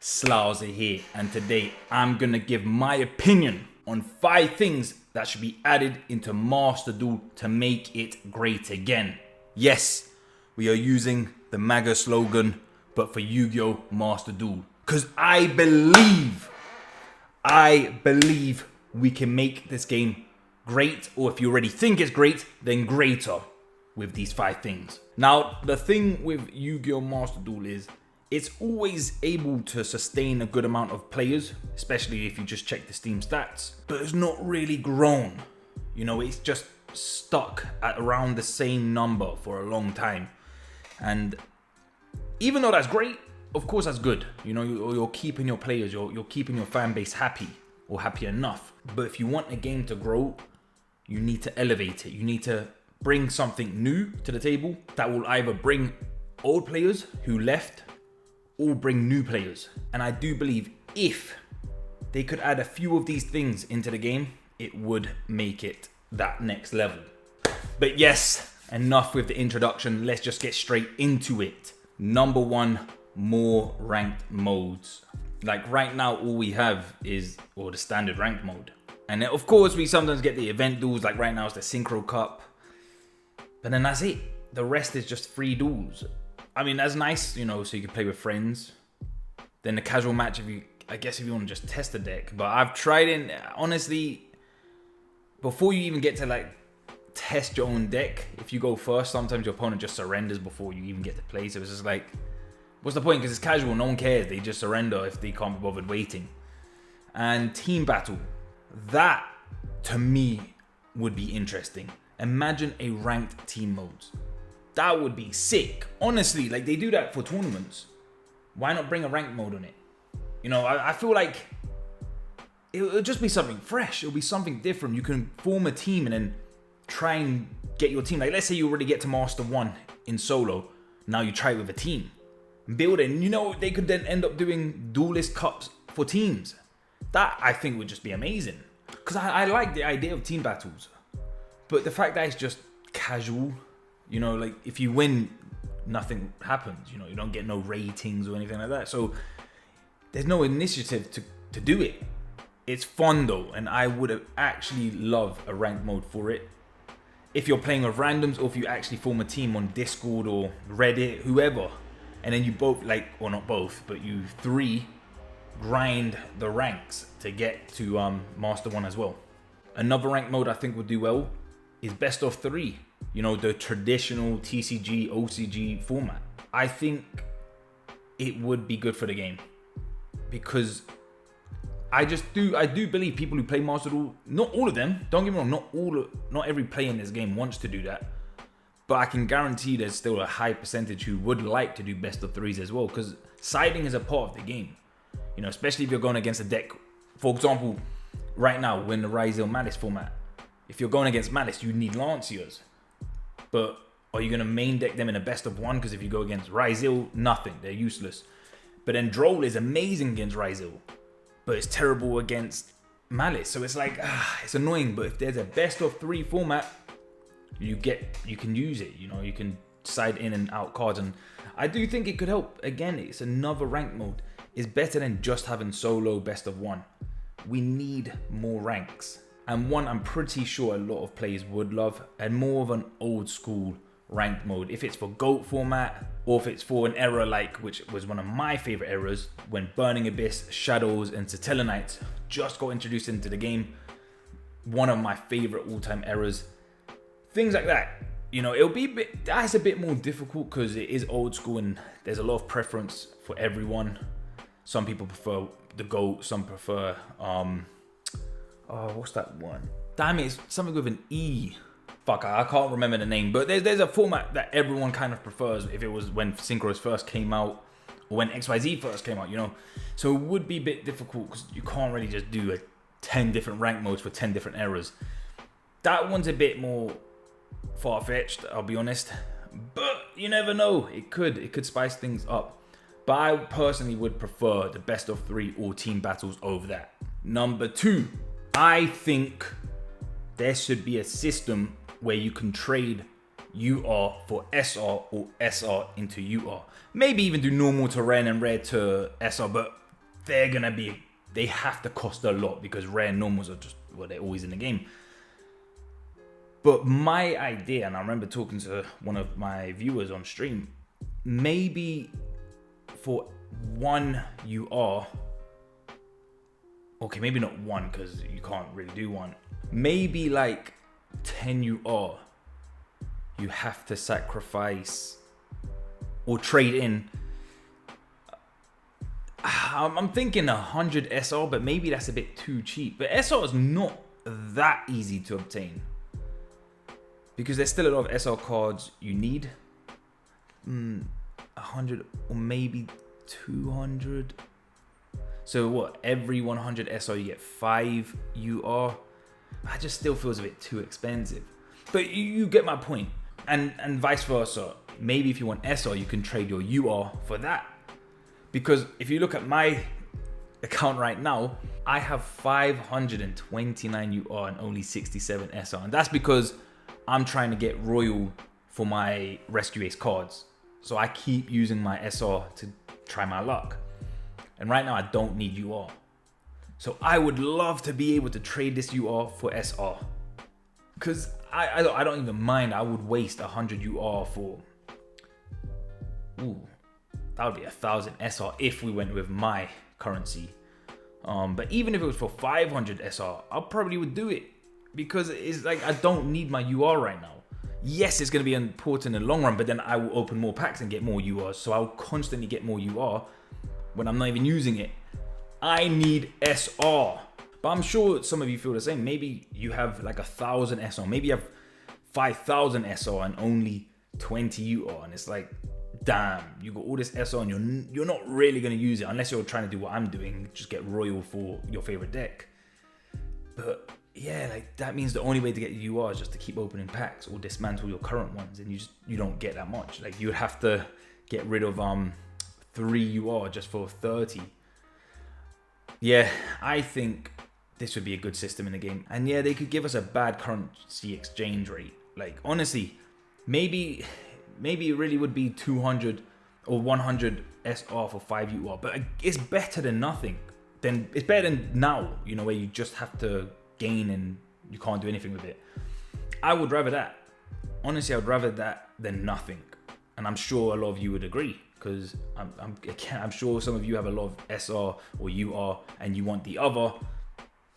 Slouser here, and today I'm gonna give my opinion on 5 things that should be added into Master Duel to make it great again. Yes, we are using the MAGA slogan, but for Yu-Gi-Oh! Master Duel. Because I believe we can make this game great, or if you already think it's great, then greater with these 5 things. Now, the thing with Yu-Gi-Oh! Master Duel is it's always able to sustain a good amount of players, especially if you just check the Steam stats, but it's not really grown. You know, it's just stuck at around the same number for a long time. And even though that's great, of course that's good. You know, you're keeping your players, you're keeping your fan base happy or happy enough. But if you want a game to grow, you need to elevate it. You need to bring something new to the table that will either bring old players who left or bring new players. And I do believe if they could add a few of these things into the game, it would make it that next level. But yes, enough with the introduction. Let's just get straight into it. Number 1, more ranked modes. Like right now, all we have is the standard ranked mode. And then, of course, we sometimes get the event duels. Like right now, it's the Synchro Cup. But then that's it. The rest is just free duels. I mean, that's nice, you know, so you can play with friends. Then the casual match, I guess if you want to just test the deck. But I've tried it, honestly, before you even get to like test your own deck, if you go first, sometimes your opponent just surrenders before you even get to play. So it's just like, what's the point? Because it's casual, no one cares. They just surrender if they can't be bothered waiting. And team battle, that to me would be interesting. Imagine a ranked team modes. That would be sick. Honestly, like they do that for tournaments. Why not bring a ranked mode on it? You know, I feel like it'll just be something fresh. It'll be something different. You can form a team and then try and get your team. Like let's say you already get to Master 1 in solo. Now you try it with a team. Build it. And you know, they could then end up doing duelist cups for teams. That I think would just be amazing. Because I like the idea of team battles. But the fact that it's just casual, you know, like if you win, nothing happens. You know, you don't get no ratings or anything like that. So there's no initiative to do it. It's fun though, and I would actually love a ranked mode for it. If you're playing with randoms, or if you actually form a team on Discord or Reddit, whoever, and then you both or not both, but you 3 grind the ranks to get to Master 1 as well. Another ranked mode I think would do well is best of 3. You know, the traditional TCG, OCG format. I think it would be good for the game. Because I do believe people who play Master Duel, not all of them, don't get me wrong, not every player in this game wants to do that. But I can guarantee there's still a high percentage who would like to do best of 3s as well. Because siding is a part of the game. You know, especially if you're going against a deck. For example, right now, we're in the Ryzel Malice format. If you're going against Malice, you need Lanciers. But are you going to main deck them in a best of 1? Because if you go against Ryzel, nothing. They're useless. But then Droll is amazing against Ryzel. But it's terrible against Malice. So it's like, it's annoying. But if there's a best of 3 format, you can use it. You know, you can side in and out cards. And I do think it could help. Again, it's another ranked mode. It's better than just having solo best of 1. We need more ranks. And one I'm pretty sure a lot of players would love, and more of an old school ranked mode. If it's for GOAT format, or if it's for an era which was one of my favorite eras, when Burning Abyss, Shadows, and Satella Knights just got introduced into the game. One of my favorite all-time eras. Things like that. You know, it'll be that's a bit more difficult because it is old school and there's a lot of preference for everyone. Some people prefer the GOAT, some prefer what's that one? Damn it, it's something with an E. Fuck, I can't remember the name. But there's a format that everyone kind of prefers. If it was when Synchros first came out, or when XYZ first came out, you know. So it would be a bit difficult because you can't really just do 10 different rank modes for 10 different eras. That one's a bit more far-fetched, I'll be honest. But you never know. It could spice things up. But I personally would prefer the best of 3 or team battles over that. Number 2. I think there should be a system where you can trade UR for SR or SR into UR. Maybe even do normal to rare and rare to SR, but they have to cost a lot because rare normals are just, well, they're always in the game. But my idea, and I remember talking to one of my viewers on stream, maybe for 1 UR, okay, maybe not 1 because you can't really do 1, maybe like 10 UR, you have to sacrifice or trade in. I'm thinking 100 SR, but maybe that's a bit too cheap. But SR is not that easy to obtain because there's still a lot of SR cards you need. 100 or maybe 200. So what? Every 100 SR you get 5 UR. That just still feels a bit too expensive. But you get my point. And vice versa. Maybe if you want SR, you can trade your UR for that. Because if you look at my account right now, I have 529 UR and only 67 SR. And that's because I'm trying to get Royal for my Rescue Ace cards. So I keep using my SR to try my luck. And right now I don't need UR. So I would love to be able to trade this UR for SR. Because I don't even mind. I would waste 100 UR for... Ooh. That would be 1,000 SR if we went with my currency. But even if it was for 500 SR, I probably would do it. Because it's like, I don't need my UR right now. Yes, it's going to be important in the long run, but then I will open more packs and get more URs. So I'll constantly get more UR when I'm not even using it. I need SR. But I'm sure some of you feel the same. Maybe you have like 1,000 SR. Maybe you have 5,000 SR and only 20 UR. And it's like, damn, you got all this SR and you're not really going to use it unless you're trying to do what I'm doing, just get Royal for your favorite deck. But yeah, like that means the only way to get UR is just to keep opening packs or dismantle your current ones, and you don't get that much. Like you'd have to get rid of 3 UR just for 30. Yeah, I think this would be a good system in the game. And yeah, they could give us a bad currency exchange rate. Like honestly, maybe it really would be 200 or 100 SR for 5 UR, but it's better than nothing. It's better than now, you know, where you just have to gain and you can't do anything with it. I would rather that. Honestly, I would rather that than nothing. And I'm sure a lot of you would agree, because I'm sure some of you have a lot of SR or UR and you want the other,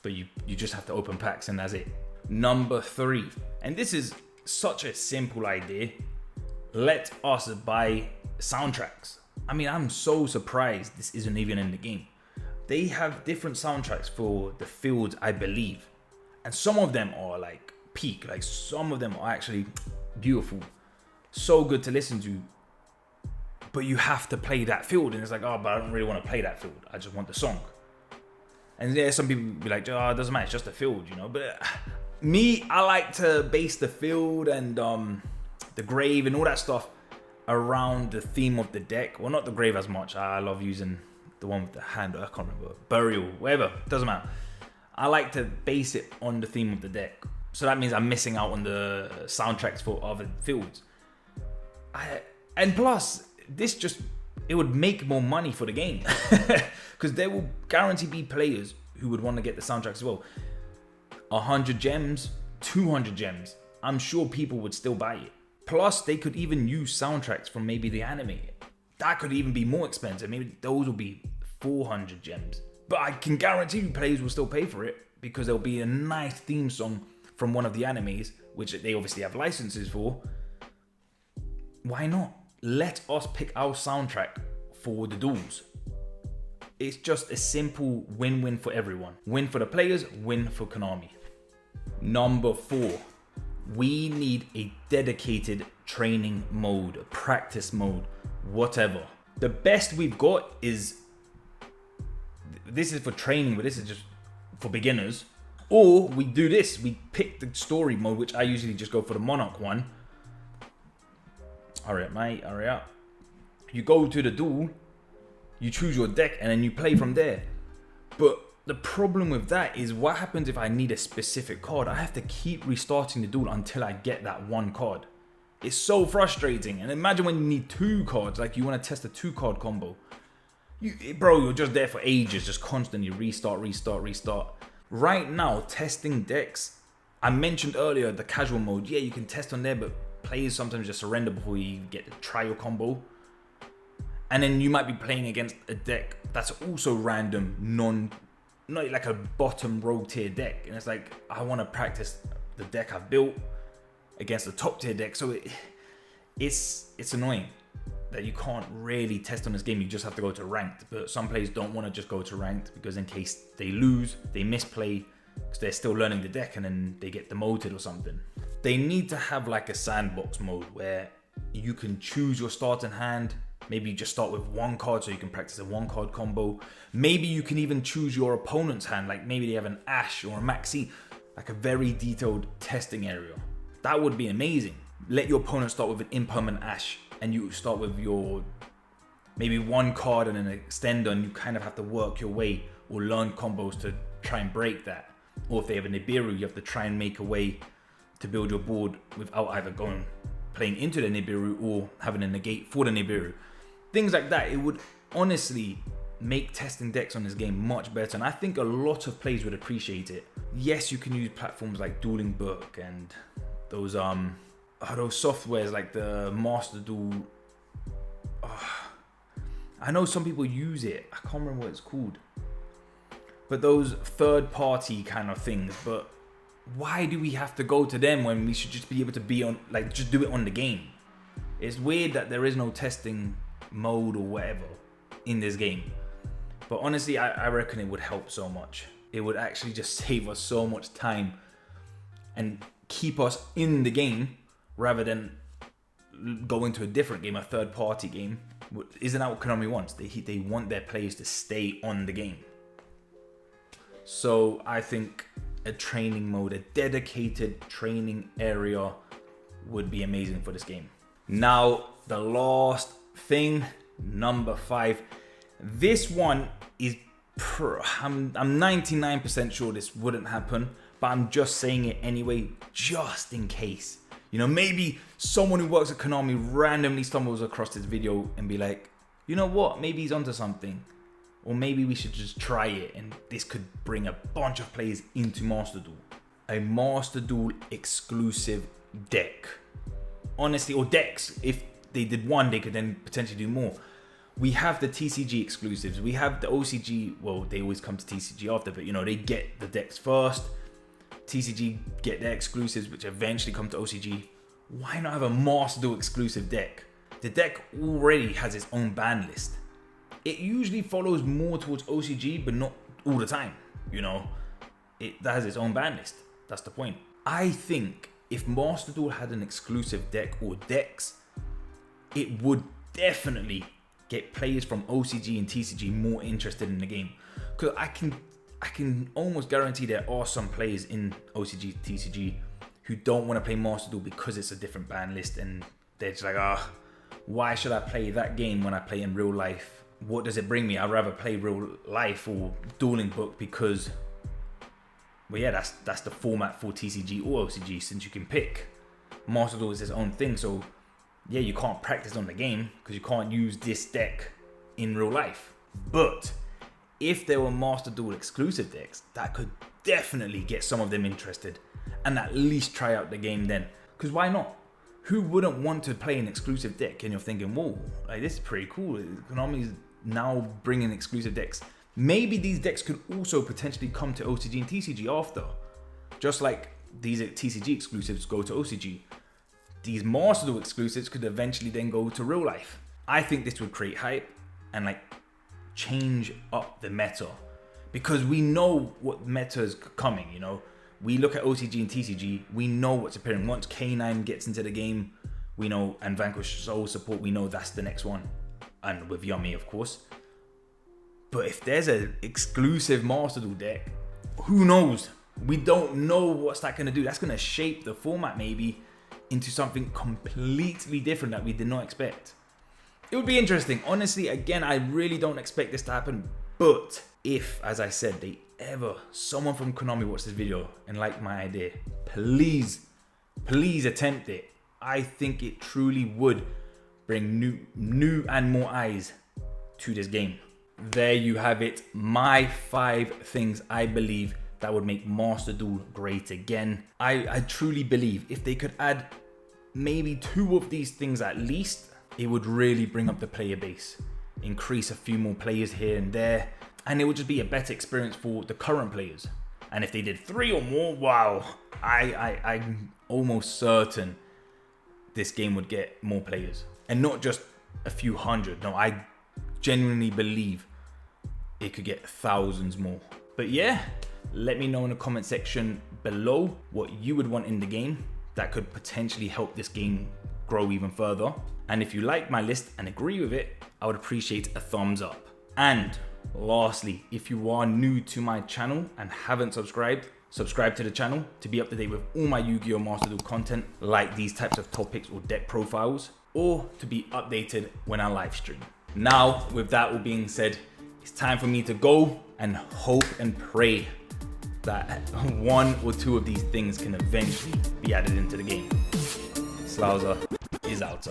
but you just have to open packs and that's it. Number 3, and this is such a simple idea. Let us buy soundtracks. I mean, I'm so surprised this isn't even in the game. They have different soundtracks for the fields, I believe. And some of them are like peak. Like some of them are actually beautiful. So good to listen to. But you have to play that field. And it's like, oh, but I don't really want to play that field. I just want the song. And yeah, some people be like, oh, it doesn't matter. It's just a field, you know. But me, I like to base the field and the grave and all that stuff around the theme of the deck. Well, not the grave as much. I love using the one with the hand. I can't remember. Burial, whatever. Doesn't matter. I like to base it on the theme of the deck. So that means I'm missing out on the soundtracks for other fields. And plus, it would make more money for the game. Because there will guarantee be players who would want to get the soundtracks as well. 100 gems, 200 gems. I'm sure people would still buy it. Plus, they could even use soundtracks from maybe the anime. That could even be more expensive. Maybe those will be 400 gems. But I can guarantee you players will still pay for it because there'll be a nice theme song from one of the animes, which they obviously have licenses for. Why not? Let us pick our soundtrack for the duels. It's just a simple win-win for everyone. Win for the players, win for Konami. Number 4. We need a dedicated training mode, a practice mode, whatever. The best we've got is, this is for training, but this is just for beginners. Or we do this, we pick the story mode, which I usually just go for the Monarch one. Hurry up, mate, hurry up. You go to the duel, you choose your deck, and then you play from there. But the problem with that is, what happens if I need a specific card? I have to keep restarting the duel until I get that one card. It's so frustrating. And imagine when you need 2 cards, like you want to test a 2-card combo. bro, you're just there for ages, just constantly restart. Right now, testing decks, I mentioned earlier the casual mode. Yeah, you can test on there, but players sometimes just surrender before you get to try your combo. And then you might be playing against a deck that's also random, not like a bottom row tier deck. And it's like, I want to practice the deck I've built against the top tier deck. So it's annoying that you can't really test on this game. You just have to go to ranked. But some players don't want to just go to ranked because in case they lose, they misplay because they're still learning the deck and then they get demoted or something. They need to have like a sandbox mode where you can choose your starting hand. Maybe you just start with one card so you can practice a one card combo. Maybe you can even choose your opponent's hand. Like maybe they have an Ash or a Maxi, like a very detailed testing area. That would be amazing. Let your opponent start with an impermanent Ash and you start with your maybe one card and an extender, and you kind of have to work your way or learn combos to try and break that. Or if they have a Nibiru, you have to try and make a way to build your board without either playing into the Nibiru or having a negate for the Nibiru. Things like that. It would honestly make testing decks on this game much better, and I think a lot of players would appreciate it. Yes, you can use platforms like Dueling Book and those softwares like the Master Duel. I know some people use it. I can't remember what it's called. But those third-party kind of things. But why do we have to go to them when we should just be able to be on, like, just do it on the game? It's weird that there is no testing mode or whatever in this game. But honestly, I reckon it would help so much. It would actually just save us so much time and keep us in the game rather than go into a different game, a third-party game. Isn't that what Konami wants? They want their players to stay on the game. So I think a training mode, a dedicated training area would be amazing for this game. Now, the last thing, number 5. This one is, I'm 99% sure this wouldn't happen, but I'm just saying it anyway, just in case. You know, maybe someone who works at Konami randomly stumbles across this video and be like, you know what, maybe he's onto something. Or maybe we should just try it and this could bring a bunch of players into Master Duel. A Master Duel exclusive deck. Honestly, or decks. If they did one, they could then potentially do more. We have the TCG exclusives. We have the OCG, well, they always come to TCG after, but you know, they get the decks first. TCG get their exclusives, which eventually come to OCG. Why not have a Master Duel exclusive deck? The deck already has its own ban list. It usually follows more towards OCG, but not all the time. You know, that has its own ban list. That's the point. I think if Master Duel had an exclusive deck or decks, it would definitely get players from OCG and TCG more interested in the game. Because I can almost guarantee there are some players in OCG, TCG who don't want to play Master Duel because it's a different ban list, and they're just like, why should I play that game when I play in real life? What does it bring me? I'd rather play real life or Dueling Book because, well, yeah, that's the format for TCG or OCG, since you can pick. Master Duel is its own thing, so yeah, you can't practice on the game because you can't use this deck in real life. But if there were Master Duel exclusive decks, that could definitely get some of them interested and at least try out the game then. Because why not? Who wouldn't want to play an exclusive deck? And you're thinking, whoa, like, this is pretty cool. Konami's now bringing exclusive decks. Maybe these decks could also potentially come to OCG and TCG after. Just like these TCG exclusives go to OCG. These Master Duel exclusives could eventually then go to real life. I think this would create hype and like change up the meta. Because we know what meta is coming, you know. We look at OCG and TCG, we know what's appearing. Once K9 gets into the game, we know, and Vanquish Soul support, we know that's the next one. And with Yummy, of course. But if there's an exclusive Master Duel deck, who knows? We don't know what's that going to do. That's going to shape the format maybe into something completely different that we did not expect. It would be interesting. Honestly, again, I really don't expect this to happen. But if, as I said, someone from Konami watched this video and liked my idea, please attempt it. I think it truly would bring new and more eyes to this game. there you have it. My 5 things I believe that would make Master Duel great again. I truly believe if they could add maybe 2 of these things at least, it would really bring up the player base, increase a few more players here and there, and it would just be a better experience for the current players. And if they did 3 or more, wow, I'm almost certain this game would get more players. And not just a few hundred, no, I genuinely believe it could get thousands more. But yeah, let me know in the comment section below what you would want in the game that could potentially help this game grow even further. And if you like my list and agree with it, I would appreciate a thumbs up. And lastly, if you are new to my channel and haven't subscribed, subscribe to the channel to be up to date with all my Yu-Gi-Oh! Master Duel content, like these types of topics or deck profiles, or to be updated when I live stream. Now, with that all being said, it's time for me to go and hope and pray that 1 or 2 of these things can eventually be added into the game. Slaughter is out.